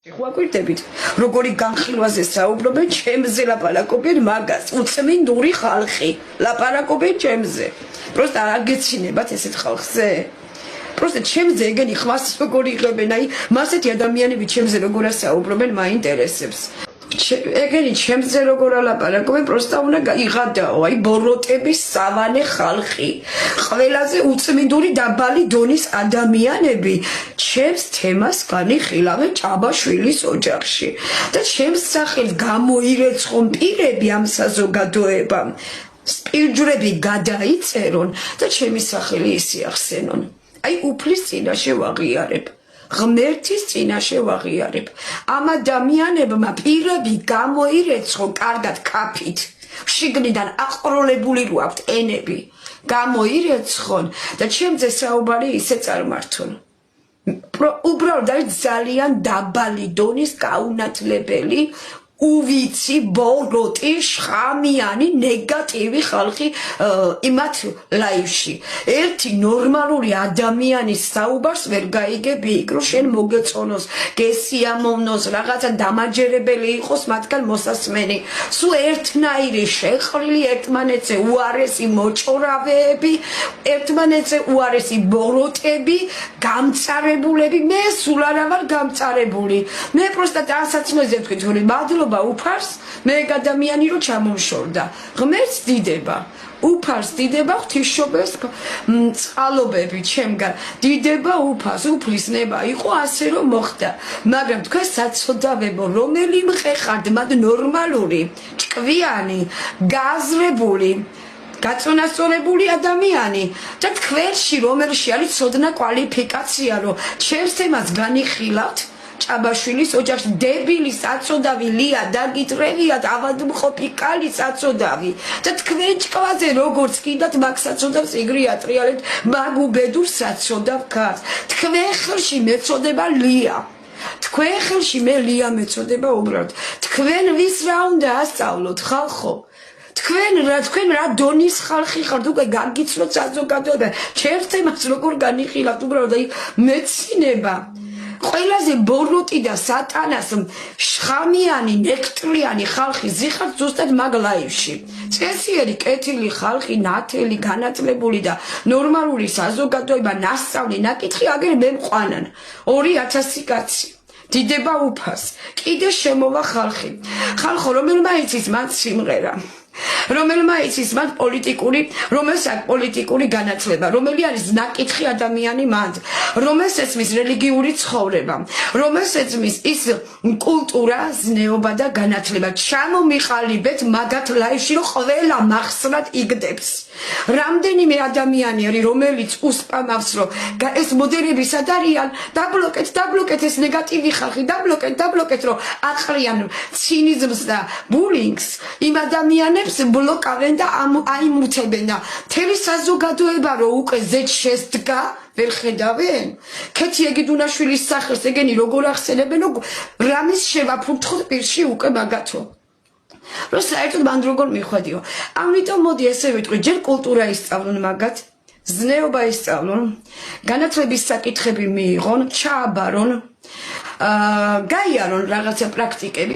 ხვაკვირდებით როგორი განხილვაზე საუბრობენ ჩემზე ლაპარაკობენ მაგას უწმინდური ხალხი ლაპარაკობენ ჩემზე პროსტა არ გეცილებათ ესეთ ხალხზე პროსტა ჩემზე ეგენი ხვას როგორი იღებენ აი მასეთი ადამიანები ჩემზე როგორ ასაუბრობენ მაინტერესებს ეგენი ჩემზე როგორ ალაპარაკობენ პროსტა უნდა იღადაო აი ბოროტების სავანე ხალხი ყველაზე უწმინდური დაბალი დონის ადამიანები ჩემს თემას განიხილავენ ჭაბაშვილის ოჯახში და ჩემს სახელს გამოირეცხონ პირები ამ საზოგადოებამ სპირჯვრები გადაიწერონ და ჩემი სახელი ისიახსენონ აი უფლის წინაშე ვაღიარებ ღმერთის წინაშე ვაღიარებ ამ ადამიანებმა პირები გამოირეცხონ კარგად კაფით შიგნიდან აყროლებული რო აქვთ ენები გამოირეცხონ და ჩემზე საუბარი ისე წარმართონ უბრალოდ არის ძალიან დაბალი დონის გაუნათლებელი uvitsi ბოროტი შხამიანი ნეგატივი ხალხი იმათ ლაივში ერთი ნორმალური ადამიანის საუბარს ვერ გაიგები იქ რომ შენ მოგეწონოს გესიამოვნოს რაღაცა დამაჯერებელი იყოს მათგან მოსასმენი სულ ერთნაირი შეხრილი ერთმანეთზე უარესი მოჭორავეები ერთმანეთზე უარესი ბოროტები გამწარებულები მე სულ არა ვარ გამწარებული მე პროსტა დასაცმელზე ვთქვით რომ მადლობა უფარს მე ადამიანი რო ჩამომშორდა ღმერთს დიდება უფარს დიდება ღვთისმშობელს წყალობები ჩემგან დიდება უფარს უფლის ნება იყო ასე რომ მოხდა მაგრამ თქვენ საცოდავებო რომელი მყეხართ მათ ნორმალური ჭკვიანი გაზრებული გაწონასწორებული ადამიანი და თქვენში რომელში არის ცოდნა კვალიფიკაცია რომ ჩემს თემას განიხილავთ ჭაბაშვილის ოჯახში დებილი საწოდავი ლია დაგიტრევიათ ავადმყოფი კალი საწოდავი და თქვენ ჭკვაზე როგორც კიდათ მაგ საწოდავს იგრი ატრიალეთ მაგ უბედურ საწოდავ ქარს თქვენ ხელში მეწოდება ლია თქვენ ხელში მე ლია მეწოდება უბრალოდ თქვენ ვის რა უნდა ასწავლოთ ხალხო თქვენ რა დონის ხალხი ხართ უკვე გაგიცნოთ საზოგადოება ჩემს თემას როგორ განიხილავთ უბრალოდ აი მეცინება ყველაზე ბოროტი და სატანას შხამიანი ნექტლიანი ხალხი ზიხართ ზუსტად მაგ ლაივში წესიერი კეთილი ხალხი ნათელი განათლებული და ნორმალური საზოგადოება ნასწავლი ნაკითხი აგერ მე მყვანან 2000 კაცი დიდება უფას კიდე შემოვა ხალხი ხალხო რომელმა იცის მათ სიმღერა რომელმა იცის მათ რომელს აქვს პოლიტიკური განათლება რომელი არის ნაკითხი ადამიანი მათ რომელს ეცმის რელიგიური ცხოვრება რომელს ეცმის ის კულტურა ზნეობა და განათლება ჩამომიყალიბეთ მაგათ ლაივში რომ ყველა მახსნად იგდებს რამდენიმე ადამიანი არის რომელიც უსპამავს რომ ეს მოდელები სად არიან დაბლოკეთ ეს ნეგატივი ხალხი დაბლოკეთ რომ აყრიან ცინიზმს და ბულინგს იმ ადამიანებს ბლოკავენ და აიმუცებენ და მთელი საზოგადოება რო უკვე ზედ შესდგა ვერ ხედავენ ქეთი ეგიდუნაშვილის სახელს ეგენი როგორ ახსენებენ რომ რამის შევაფურთხოთ პირში უკვე მაგათო რომ საერთოდ მან როგორ მიხვედიო ამიტომ მოდი ესე ვიტყვი ჯერ კულტურა ისწავლონ მაგათ ზნეობა ისწავლონ განათლების საკითხები მიიღონ ჩააბარონ გაიარონ რაღაცა პრაქტიკები